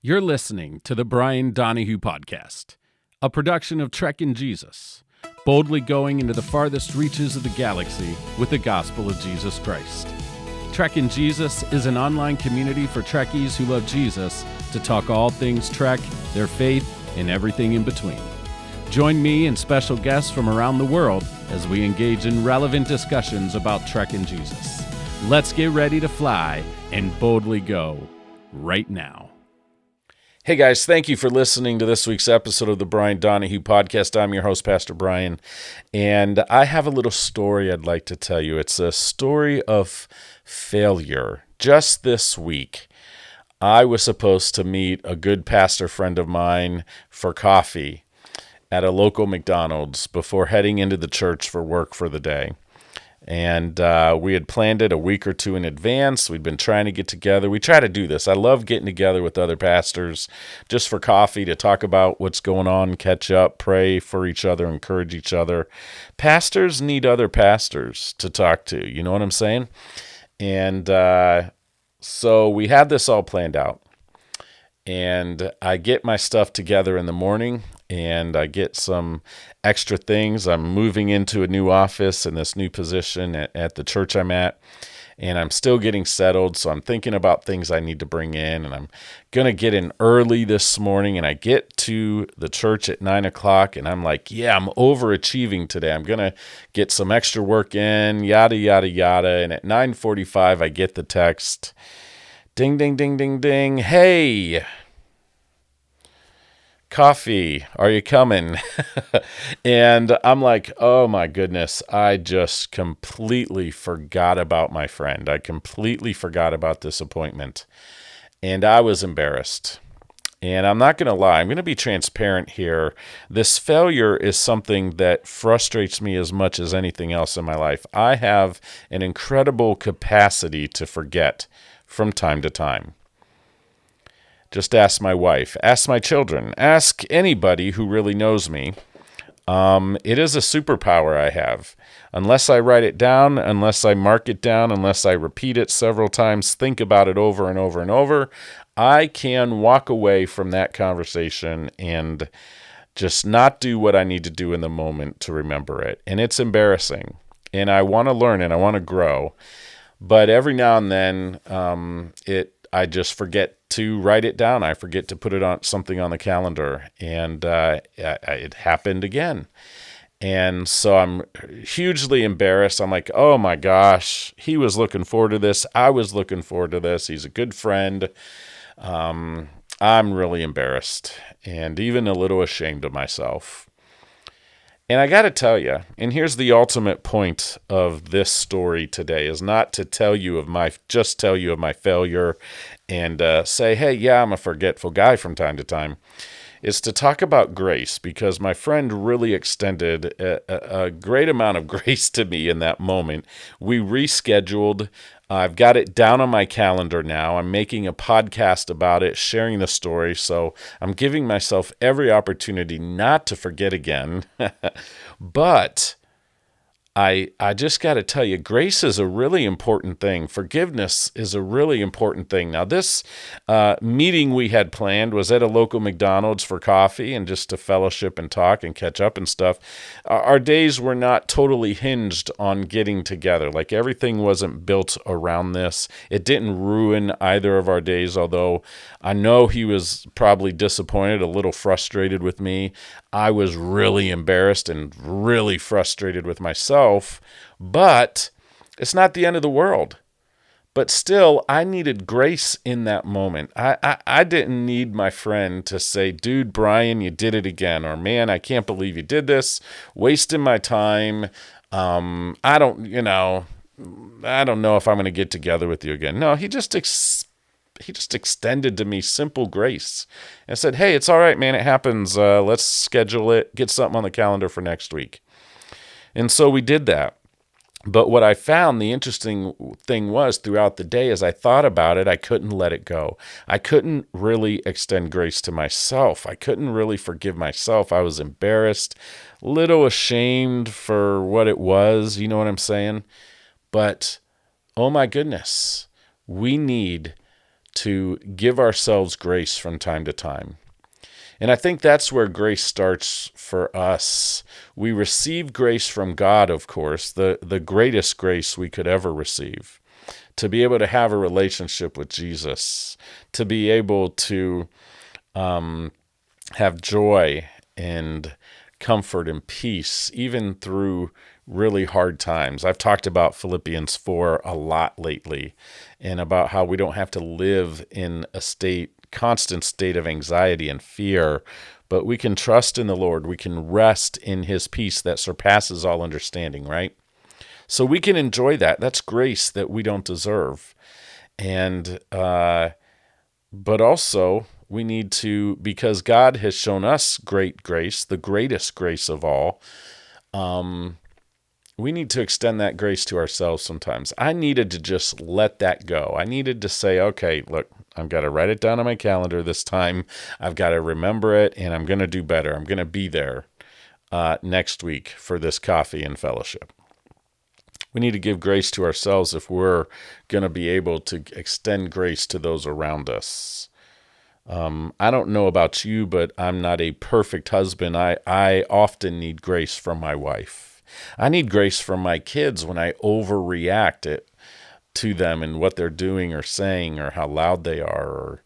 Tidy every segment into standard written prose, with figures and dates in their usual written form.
You're listening to the Brian Donahue Podcast, a production of Trekking Jesus, boldly going into the farthest reaches of the galaxy with the gospel of Jesus Christ. Trekking Jesus is an online community for Trekkies who love Jesus to talk all things Trek, their faith, and everything in between. Join me and special guests from around the world as we engage in relevant discussions about Trekking Jesus. Let's get ready to fly and boldly go right now. Hey guys, thank you for listening to this week's episode of the Brian Donahue Podcast. I'm your host, Pastor Brian, and I have a little story I'd like to tell you. It's a story of failure. Just this week, I was supposed to meet a good pastor friend of mine for coffee at a local McDonald's before heading into the church for work for the day. And we had planned it a week or two in advance. We'd been trying to get together. We try to do this. I love getting together with other pastors just for coffee to talk about what's going on, catch up, pray for each other, encourage each other. Pastors need other pastors to talk to. You know what I'm saying? And so we had this all planned out. And I get my stuff together in the morning, and I get some extra things. I'm moving into a new office in this new position at the church I'm at, and I'm still getting settled, so I'm thinking about things I need to bring in, and I'm going to get in early this morning, and I get to the church at 9 o'clock, and I'm like, yeah, I'm overachieving today. I'm going to get some extra work in, yada, yada, yada, and at 9:45, I get the text, ding, ding, ding, ding, ding. Hey, coffee, are you coming? And I'm like, oh my goodness, I just completely forgot about my friend. I completely forgot about this appointment. And I was embarrassed. And I'm not going to lie, I'm going to be transparent here. This failure is something that frustrates me as much as anything else in my life. I have an incredible capacity to forget from time to time. Just ask my wife, ask my children, ask anybody who really knows me. It is a superpower I have. Unless I write it down, unless I mark it down, unless I repeat it several times, think about it over and over and over, I can walk away from that conversation and just not do what I need to do in the moment to remember it. And it's embarrassing. And I want to learn and I want to grow. But every now and then, I just forget to write it down. I forget to put it on something on the calendar, and it happened again. And so I'm hugely embarrassed. I'm like, oh my gosh, he was looking forward to this. I was looking forward to this. He's a good friend. I'm really embarrassed and even a little ashamed of myself. And I got to tell you, and here's the ultimate point of this story today, is not to tell you of my failure and say, hey, yeah, I'm a forgetful guy from time to time. It's to talk about grace, because my friend really extended a great amount of grace to me in that moment. We rescheduled. I've got it down on my calendar now. I'm making a podcast about it, sharing the story. So I'm giving myself every opportunity not to forget again. But I just got to tell you, grace is a really important thing. Forgiveness is a really important thing. Now, this meeting we had planned was at a local McDonald's for coffee and just to fellowship and talk and catch up and stuff. Our days were not totally hinged on getting together. Like, everything wasn't built around this. It didn't ruin either of our days, although I know he was probably disappointed, a little frustrated with me. I was really embarrassed and really frustrated with myself, but it's not the end of the world. But still, I needed grace in that moment. I didn't need my friend to say, dude, Brian, you did it again, or man, I can't believe you did this, wasting my time. I don't know if I'm going to get together with you again. No, he just extended to me simple grace and said, hey, it's all right, man. It happens. Let's schedule it. Get something on the calendar for next week. And so we did that. But what I found, the interesting thing was, throughout the day, as I thought about it, I couldn't let it go. I couldn't really extend grace to myself. I couldn't really forgive myself. I was embarrassed, little ashamed for what it was. You know what I'm saying? But, oh my goodness, we need to give ourselves grace from time to time. And I think that's where grace starts for us. We receive grace from God, of course, the greatest grace we could ever receive, to be able to have a relationship with Jesus, to be able to have joy and comfort and peace, even through really hard times. I've talked about Philippians 4 a lot lately, and about how we don't have to live in a constant state of anxiety and fear, but we can trust in the Lord. We can rest in his peace that surpasses all understanding, right? So we can enjoy that. That's grace that we don't deserve. And, but also we need to, because God has shown us great grace, the greatest grace of all, we need to extend that grace to ourselves sometimes. I needed to just let that go. I needed to say, okay, look, I've got to write it down on my calendar this time. I've got to remember it, and I'm going to do better. I'm going to be there next week for this coffee and fellowship. We need to give grace to ourselves if we're going to be able to extend grace to those around us. I don't know about you, but I'm not a perfect husband. I often need grace from my wife. I need grace from my kids when I overreact to them and what they're doing or saying or how loud they are. Or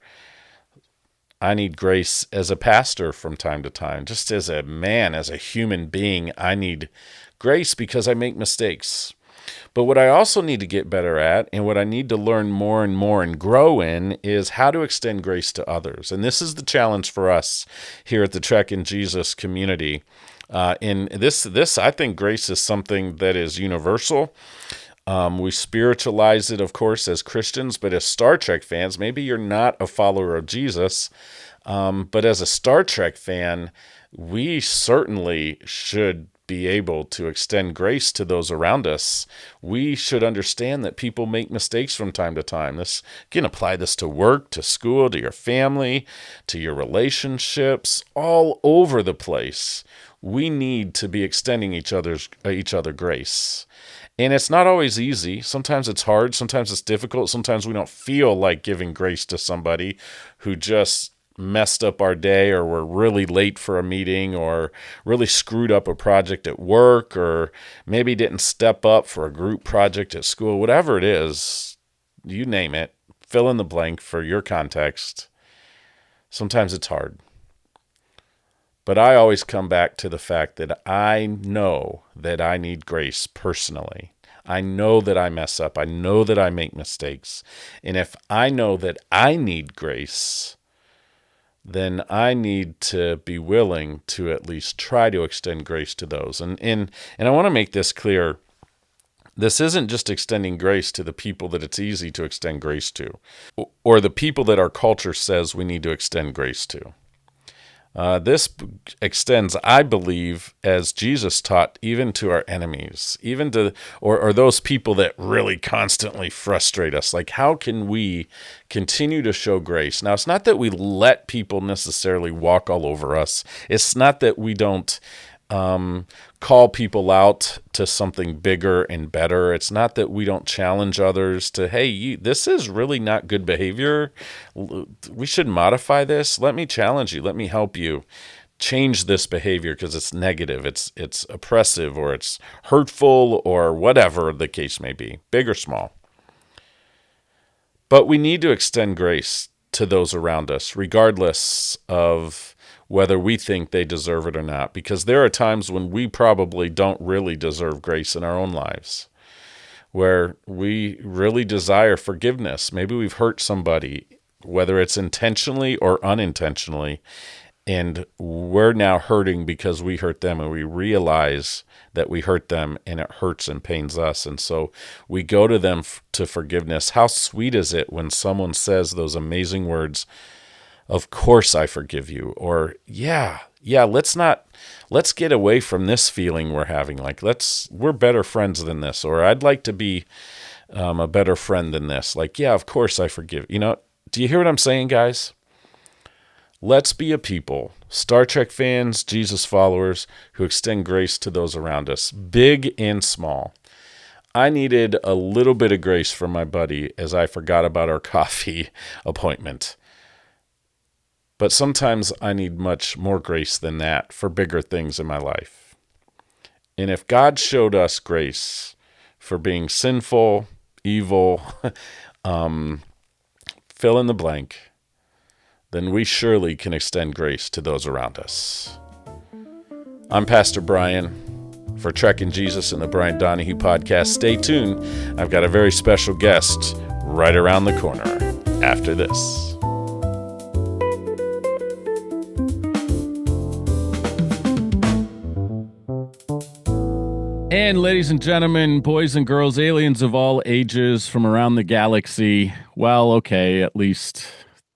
I need grace as a pastor from time to time. Just as a man, as a human being, I need grace because I make mistakes. But what I also need to get better at, and what I need to learn more and more and grow in, is how to extend grace to others. And this is the challenge for us here at the Trek in Jesus community. And this, I think grace is something that is universal. We spiritualize it, of course, as Christians, but as Star Trek fans, maybe you're not a follower of Jesus, but as a Star Trek fan, we certainly should be able to extend grace to those around us. We should understand that people make mistakes from time to time. You can apply this to work, to school, to your family, to your relationships, all over the place. We need to be extending each other grace. And it's not always easy. Sometimes it's hard. Sometimes it's difficult. Sometimes we don't feel like giving grace to somebody who just messed up our day, or were really late for a meeting, or really screwed up a project at work, or maybe didn't step up for a group project at school. Whatever it is, you name it, fill in the blank for your context. Sometimes it's hard. But I always come back to the fact that I know that I need grace personally. I know that I mess up. I know that I make mistakes. And if I know that I need grace, then I need to be willing to at least try to extend grace to those. And I want to make this clear. This isn't just extending grace to the people that it's easy to extend grace to, or the people that our culture says we need to extend grace to. This extends, I believe, as Jesus taught, even to our enemies, even to, or those people that really constantly frustrate us. Like, how can we continue to show grace? Now, it's not that we let people necessarily walk all over us. It's not that we don't call people out to something bigger and better. It's not that we don't challenge others to, hey, this is really not good behavior. We should modify this. Let me challenge you. Let me help you change this behavior because it's negative, it's oppressive, or it's hurtful, or whatever the case may be, big or small. But we need to extend grace to those around us, regardless of whether we think they deserve it or not, because there are times when we probably don't really deserve grace in our own lives, where we really desire forgiveness. Maybe we've hurt somebody, whether it's intentionally or unintentionally, and we're now hurting because we hurt them, and we realize that we hurt them, and it hurts and pains us. And so we go to them to forgiveness. How sweet is it when someone says those amazing words, "Of course I forgive you," or yeah, let's get away from this feeling we're having. Like, we're better friends than this, or I'd like to be a better friend than this. Like, yeah, of course I forgive. Do you hear what I'm saying, guys? Let's be a people, Star Trek fans, Jesus followers, who extend grace to those around us, big and small. I needed a little bit of grace from my buddy as I forgot about our coffee appointment. But sometimes I need much more grace than that for bigger things in my life. And if God showed us grace for being sinful, evil, fill in the blank, then we surely can extend grace to those around us. I'm Pastor Brian. For Trekking Jesus and the Brian Donahue podcast, stay tuned. I've got a very special guest right around the corner after this. And ladies and gentlemen, boys and girls, aliens of all ages from around the galaxy, well, okay, at least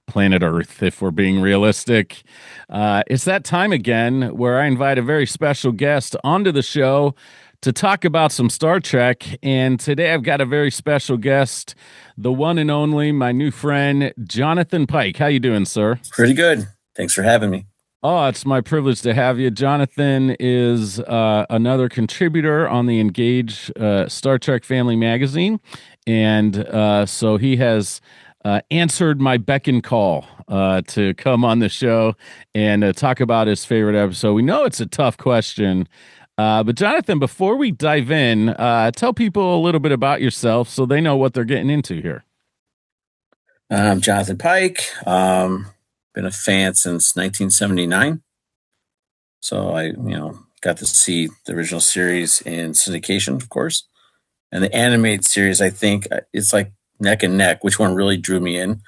planet Earth, if we're being realistic. It's that time again where I invite a very special guest onto the show to talk about some Star Trek. And today I've got a very special guest, the one and only, my new friend, Jonathan Pike. How you doing, sir? Pretty good. Thanks for having me. Oh, it's my privilege to have you. Jonathan is another contributor on the Engage Star Trek Family magazine. And so he has answered my beck and call to come on the show and talk about his favorite episode. We know it's a tough question, but Jonathan, before we dive in, tell people a little bit about yourself so they know what they're getting into here. I'm Jonathan Pike. Been a fan since 1979. So I, got to see the original series in syndication, of course. And the animated series, I think it's like neck and neck. Which one really drew me in?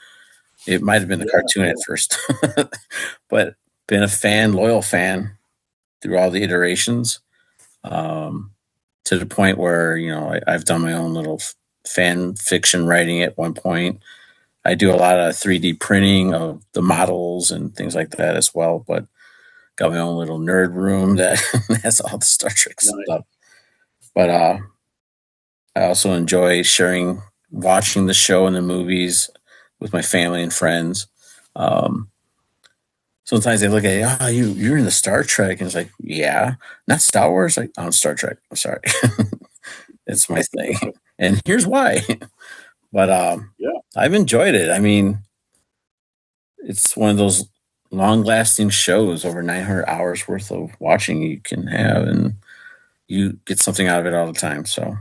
It might have been the cartoon at first, but been a fan, loyal fan through all the iterations, to the point where, I've done my own little fan fiction writing at one point. I do a lot of 3D printing of the models and things like that as well, but got my own little nerd room that has all the Star Trek stuff. But I also enjoy watching the show and the movies with my family and friends. Sometimes they look at you're in the Star Trek, and it's like, yeah, not Star Wars. Like, I'm Star Trek. I'm sorry, it's my thing, and here's why. But I've enjoyed it. I mean, it's one of those long-lasting shows, over 900 hours worth of watching you can have, and you get something out of it all the time. So,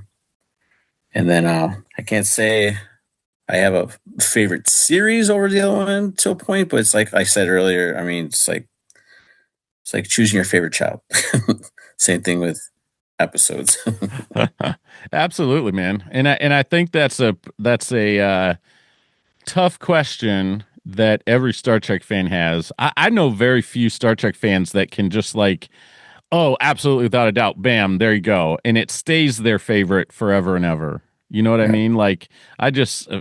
and then I can't say I have a favorite series over the other one to a point, but it's like I said earlier. I mean, it's like choosing your favorite child. Same thing with episodes. Absolutely, man. And I think that's a tough question that every Star Trek fan has. I know very few Star Trek fans that can just like, oh, absolutely, without a doubt, bam, there you go, and it stays their favorite forever and ever. You know what I mean? Like,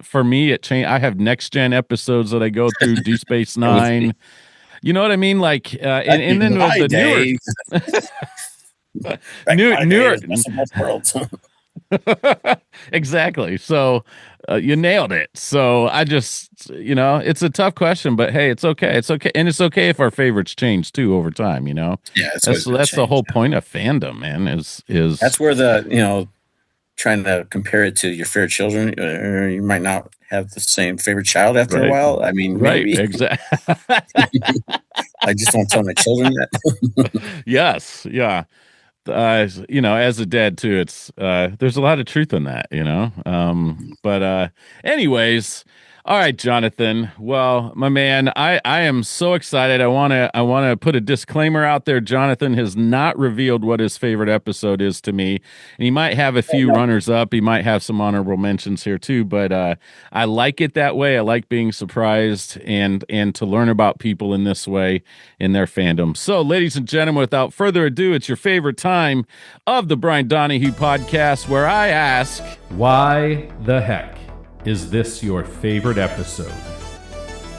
for me, it changed. I have next gen episodes that I go through, Deep Space Nine. You know what I mean? Like, and then with the newer worlds. Exactly. So you nailed it. So I just, it's a tough question, but hey, it's okay. It's okay. And it's okay if our favorites change too over time, Yeah, that's the whole point of fandom, man, is that's where trying to compare it to your favorite children, you might not have the same favorite child after a while. I mean, maybe. Exactly. I just don't tell my children that. Yes. Yeah. As a dad too, it's there's a lot of truth in that, but anyways, all right, Jonathan. Well, my man, I am so excited. I want to put a disclaimer out there. Jonathan has not revealed what his favorite episode is to me, and he might have a few runners up. He might have some honorable mentions here too, but I like it that way. I like being surprised and to learn about people in this way in their fandom. So, ladies and gentlemen, without further ado, it's your favorite time of the Brian Donahue podcast, where I ask, why the heck is this your favorite episode?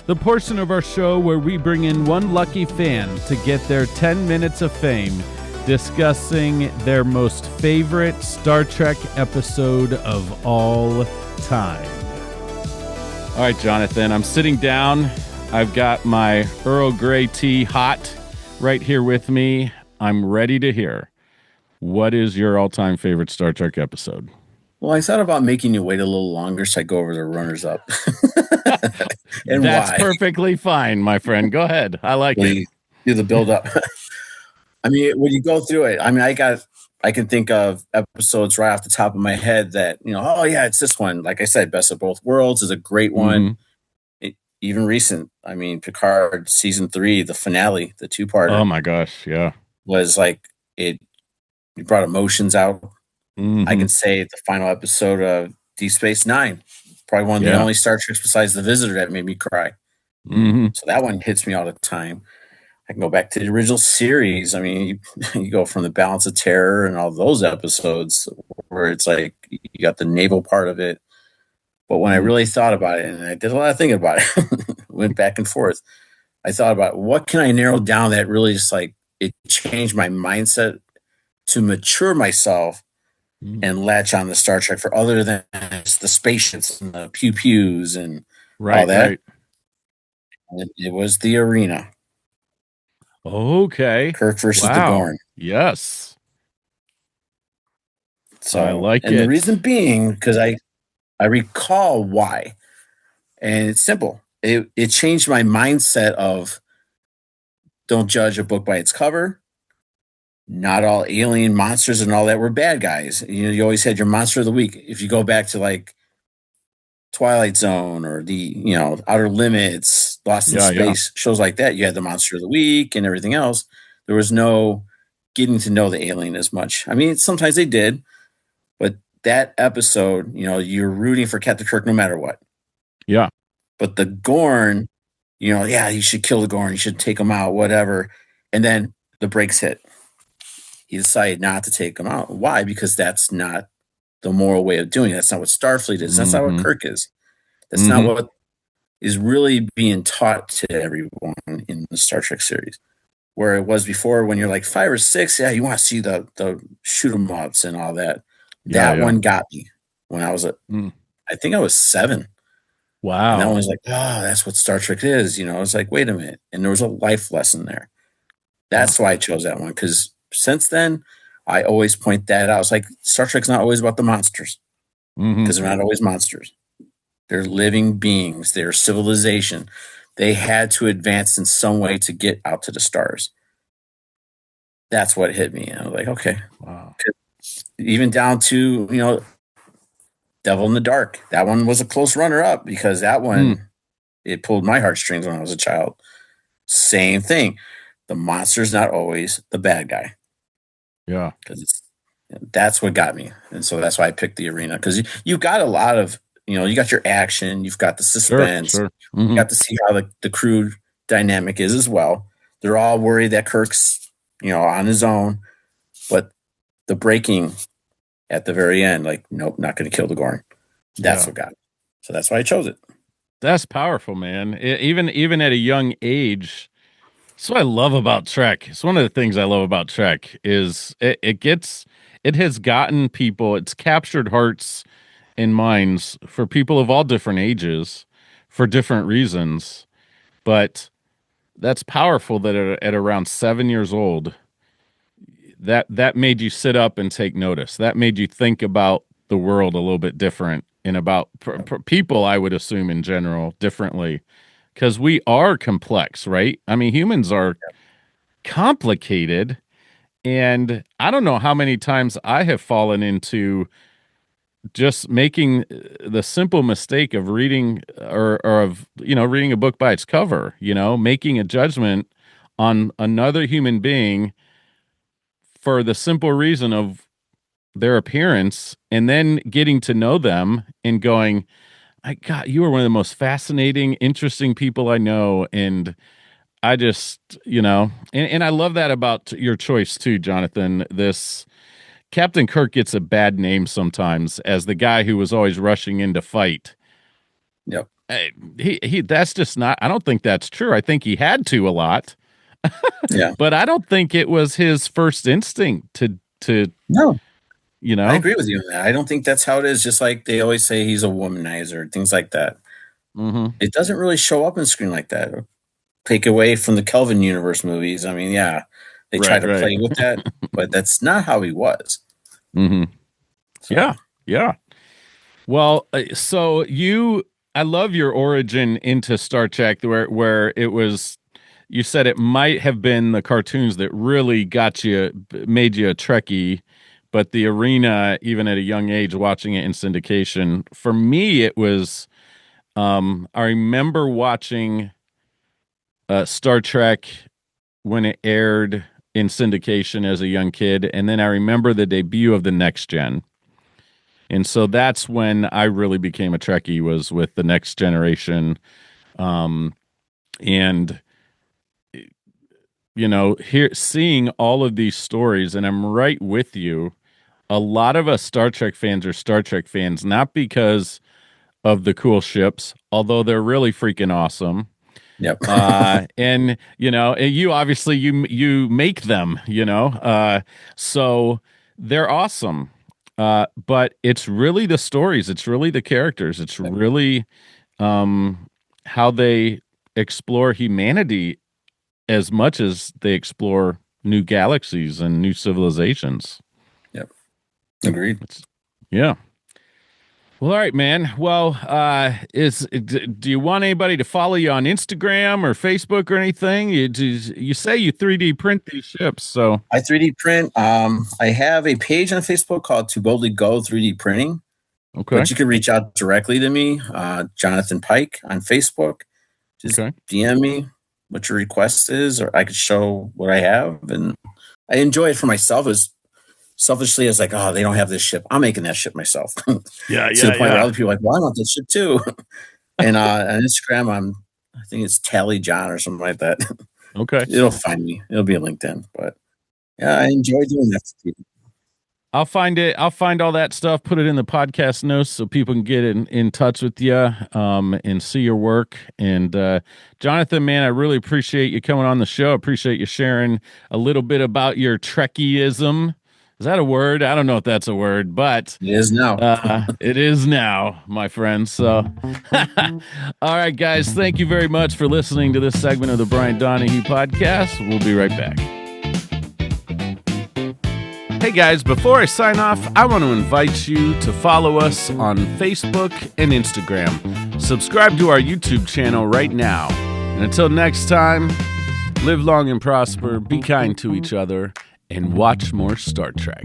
The portion of our show where we bring in one lucky fan to get their 10 minutes of fame discussing their most favorite Star Trek episode of all time. All right, Jonathan, I'm sitting down. I've got my Earl Grey tea hot right here with me. I'm ready to hear. What is your all-time favorite Star Trek episode? Well, I thought about making you wait a little longer, so I go over the runners up and That's why. perfectly fine, my friend. Go ahead. I like it. We do the build up. I mean, when you go through it, I mean, I can think of episodes right off the top of my head that, oh yeah, it's this one. Like I said, Best of Both Worlds is a great one. Hmm. Even recent, I mean, Picard season 3, the finale, the two Oh parter my gosh. Yeah. was like it brought emotions out. I Hmm. can say the final episode of Deep Space Nine, probably one of the Yeah. only Star Treks besides The Visitor that made me cry. Hmm. So that one hits me all the time. I can go back to the original series. I mean, you go from the Balance of Terror and all those episodes where it's like you got the naval part of it. But when I Mm. really thought about it, and I did a lot of thinking about it, went back and forth, I thought about what can I narrow down that really just like it changed my mindset to mature myself Mm. and latch on to Star Trek for other than the spaceships and the pew pews and all Right, that. right. It was the arena, Okay. Kirk versus the Wow. Gorn. Yes. I So, like and the it. reason being because I recall why, and it's simple. It changed my mindset of don't judge a book by its cover. Not all alien monsters and all that were bad guys. You always had your monster of the week. If you go back to like Twilight Zone or the Outer Limits, Lost in Yeah, yeah. Space, shows like that, you had the monster of the week and everything else. There was no getting to know the alien as much. I mean, sometimes they did, but that episode, you're rooting for Captain Kirk no matter what. Yeah. But the Gorn, yeah, you should kill the Gorn, you should take him out, whatever. And then the brakes hit. He decided not to take him out. Why? Because that's not the moral way of doing it. That's not what Starfleet is. That's not what Hmm. Kirk is. That's not Hmm. what is really being taught to everyone in the Star Trek series. Where it was before, when you're like 5 or 6, yeah, you want to see the shoot 'em ups and all that. Yeah, That yeah. one got me when Mm. I think I was 7, and that one Wow. was like, oh, that's what Star Trek is. I was like, wait a minute, and there was a life lesson there. Yeah. That's why I chose that one because since then, I always point that out. It's like Star Trek's not always about the monsters Hmm. because they're not always monsters. They're living beings. They're civilization. They had to advance in some way to get out to the stars. That's what hit me. And I was like, okay. Wow. Even down to, Devil in the Dark. That one was a close runner up because that Mm. one, it pulled my heartstrings when I was a child. Same thing. The monster's not always the bad guy Yeah. because that's what got me. And so that's why I picked the arena because you got a lot of, you got your action, you've got the Sure, suspense, sure. Hmm. got to see how the crew dynamic is as well. They're all worried that Kirk's, on his own, but the breaking at the very end, like, nope, not going to kill the Gorn. That's Yeah. what got me. So that's why I chose it. That's powerful, man. Even at a young age. That's what I love about Trek. It's one of the things I love about Trek is it has gotten people, it's captured hearts and minds for people of all different ages for different reasons. But that's powerful that at around 7 years old, that made you sit up and take notice. That made you think about the world a little bit different and about people, I would assume in general, differently. Because we are complex, right? I mean, humans are complicated. And I don't know how many times I have fallen into just making the simple mistake of reading or of, reading a book by its cover, making a judgment on another human being for the simple reason of their appearance and then getting to know them and going, I God, you are one of the most fascinating, interesting people I know. And I just, and I love that about your choice too, Jonathan. This Captain Kirk gets a bad name sometimes as the guy who was always rushing in to fight. Yep. That's just not, I don't think that's true. I think he had to a lot, Yeah. but I don't think it was his first instinct to, No, you I know, agree with you on that. I don't think that's how it is. Just like they always say he's a womanizer, things like that. hmm. It doesn't really show up on screen like that. Take away from the Kelvin universe movies. I mean, yeah, they try Right, to right. play with that, but that's not how he was. Hmm. So Yeah, yeah. Well, I love your origin into Star Trek, where it was. You said it might have been the cartoons that really made you a Trekkie, but the arena, even at a young age, watching it in syndication. For me, it was. I remember watching Star Trek when it aired in syndication as a young kid, and then I remember the debut of the Next Gen. And so that's when I really became a Trekkie, was with the Next Generation. Um, and here seeing all of these stories, and I'm right with you. A lot of us Star Trek fans are Star Trek fans not because of the cool ships, although they're really freaking awesome. Yep. And you obviously you make them, so they're awesome. But it's really the stories, it's really the characters, it's Yep. really how they explore humanity as much as they explore new galaxies and new civilizations. Yep. Agreed. Yeah. Well, all right, man. Well, do you want anybody to follow you on Instagram or Facebook or anything? You say you 3D print these ships, so I 3D print. I have a page on Facebook called To Boldly Go 3D Printing, okay, but you can reach out directly to me, Jonathan Pike on Facebook. Just okay, DM me what your request is, or I could show what I have. And I enjoy it for myself as selfishly as like, oh, they don't have this ship. I'm making that ship myself. yeah, To the yeah, point where yeah. other people are like, well, I want this ship too. And on Instagram, I think it's Tally John or something like that. Okay, It'll find me. It'll be a LinkedIn. But yeah, I enjoy doing that for people. I'll find it. I'll find all that stuff. Put it in the podcast notes so people can get in touch with you, and see your work. And Jonathan, man, I really appreciate you coming on the show. Appreciate you sharing a little bit about your Trekkieism. Is that a word? I don't know if that's a word, but It is now. it is now, my friends. So, all right, guys, thank you very much for listening to this segment of the Brian Donahue podcast. We'll be right back. Hey guys, before I sign off, I want to invite you to follow us on Facebook and Instagram. Subscribe to our YouTube channel right now. And until next time, live long and prosper, be kind to each other, and watch more Star Trek.